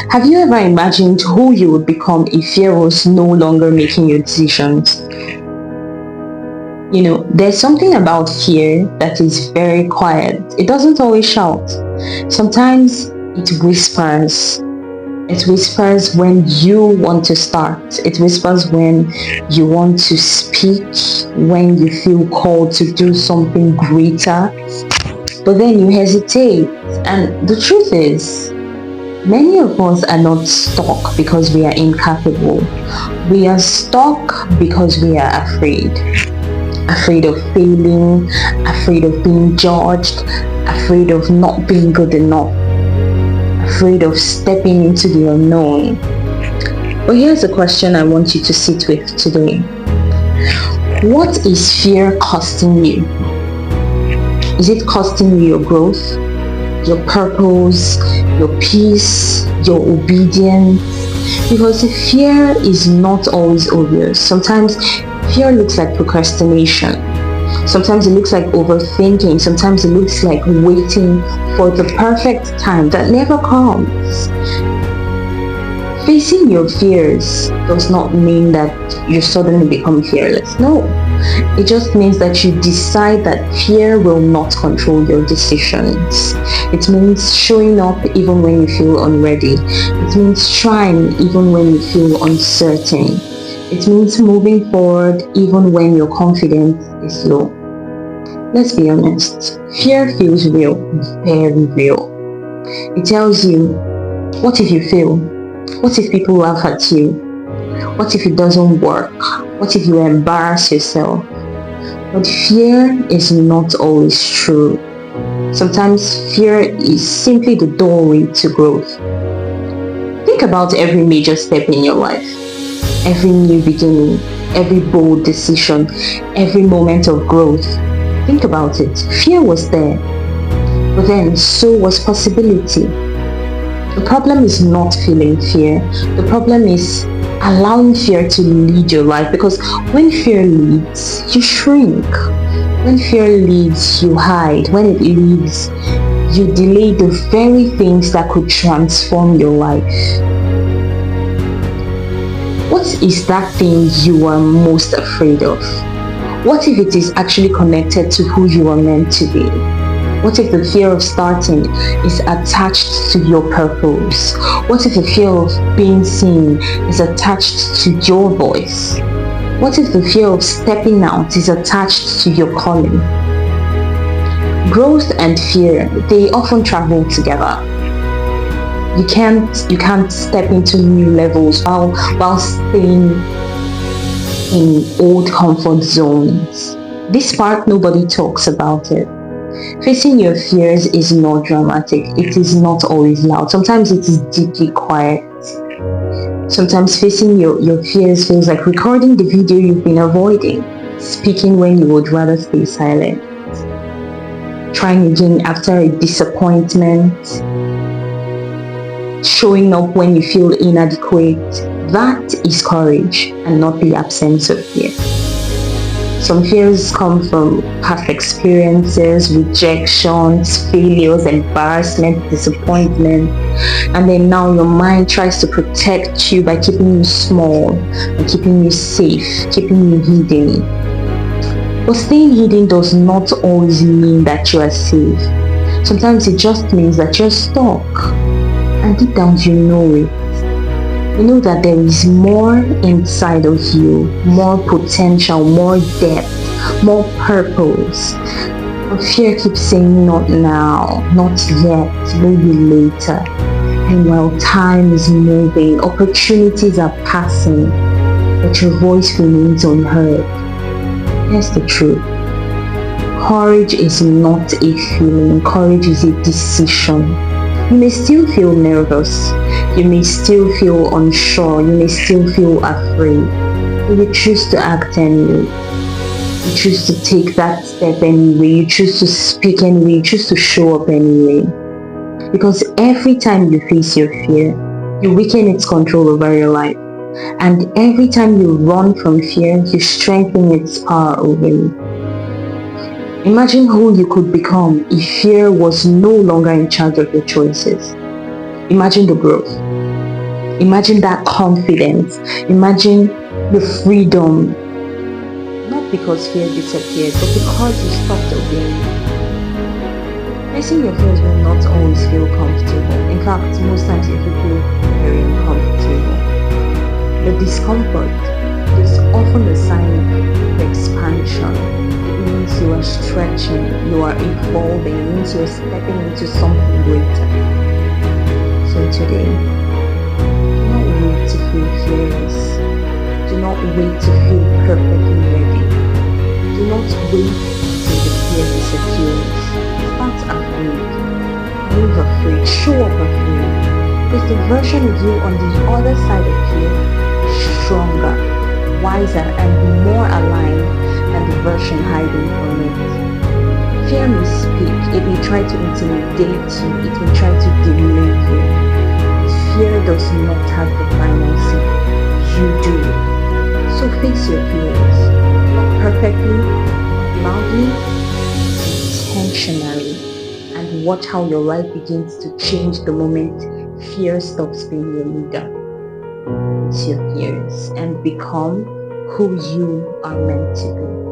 Have you ever imagined who you would become if fear was no longer making your decisions? There's something about fear that is very quiet. It doesn't always shout. Sometimes it whispers. It whispers when you want to start. It whispers when you want to speak, when you feel called to do something greater, but then you hesitate. And the truth is, many of us are not stuck because we are incapable. We are stuck because we are afraid. Afraid of failing, afraid of being judged, afraid of not being good enough, afraid of stepping into the unknown. But here's a question I want you to sit with today. What is fear costing you? Is it costing you your growth, your purpose, your peace, your obedience? Because fear is not always obvious. Sometimes fear looks like procrastination. Sometimes it looks like overthinking. Sometimes it looks like waiting for the perfect time that never comes. Facing your fears does not mean that you suddenly become fearless. No. It just means that you decide that fear will not control your decisions. It means showing up even when you feel unready. It means trying even when you feel uncertain. It means moving forward even when your confidence is low. Let's be honest. Fear feels real, very real. It tells you, what if you fail? What if people laugh at you? What if it doesn't work? What if you embarrass yourself? But fear is not always true. Sometimes fear is simply the doorway to growth. Think about every major step in your life, every new beginning, every bold decision, every moment of growth. Think about it. Fear was there, but then so was possibility. The problem is not feeling fear. The problem is allowing fear to lead your life, because when fear leads, you shrink. When fear leads, you hide. When it leads, you delay the very things that could transform your life. What is that thing you are most afraid of? What if it is actually connected to who you are meant to be? What if the fear of starting is attached to your purpose? What if the fear of being seen is attached to your voice? What if the fear of stepping out is attached to your calling? Growth and fear, they often travel together. You can't step into new levels while staying in old comfort zones. This part, nobody talks about it. Facing your fears is not dramatic. It is not always loud. Sometimes it is deeply quiet. Sometimes facing your fears feels like recording the video you've been avoiding, speaking when you would rather stay silent, trying again after a disappointment, showing up when you feel inadequate. That is courage and not the absence of fear. Some fears come from past experiences, rejections, failures, embarrassment, disappointment, and then now your mind tries to protect you by keeping you small, and keeping you safe, keeping you hidden. But staying hidden does not always mean that you are safe. Sometimes it just means that you're stuck, and deep down you know it. You know that there is more inside of you, more potential, more depth, more purpose. But fear keeps saying not now, not yet, maybe later. And while time is moving, opportunities are passing, but your voice remains unheard. Here's the truth. Courage is not a feeling, courage is a decision. You may still feel nervous, you may still feel unsure, you may still feel afraid, but you choose to act anyway. You choose to take that step anyway, you choose to speak anyway, you choose to show up anyway. Because every time you face your fear, you weaken its control over your life. And every time you run from fear, you strengthen its power over you. Imagine who you could become if fear was no longer in charge of your choices. Imagine the growth. Imagine that confidence. Imagine the freedom. Not because fear disappeared, but because you stopped obeying. Facing your fears will not always feel comfortable. In fact, most times it will feel very uncomfortable. The discomfort is often a sign of expansion. It means you are stretching, you are evolving, it means you are stepping into something greater. So today, do not wait to feel fearless. Do not wait to feel perfectly ready. Do not wait till the fear disappears. Start afraid. Move afraid. Show up afraid. Because the version of you on the other side of fear is stronger, wiser, and more aligned than the version hiding from it. Fear may speak. It may try to intimidate you. It may try to delay you. Fear does not have the final say. You do. So face your fears. Not perfectly, not loudly, intentionally. And watch how your life begins to change the moment fear stops being your leader. Face your fears and become who you are meant to be.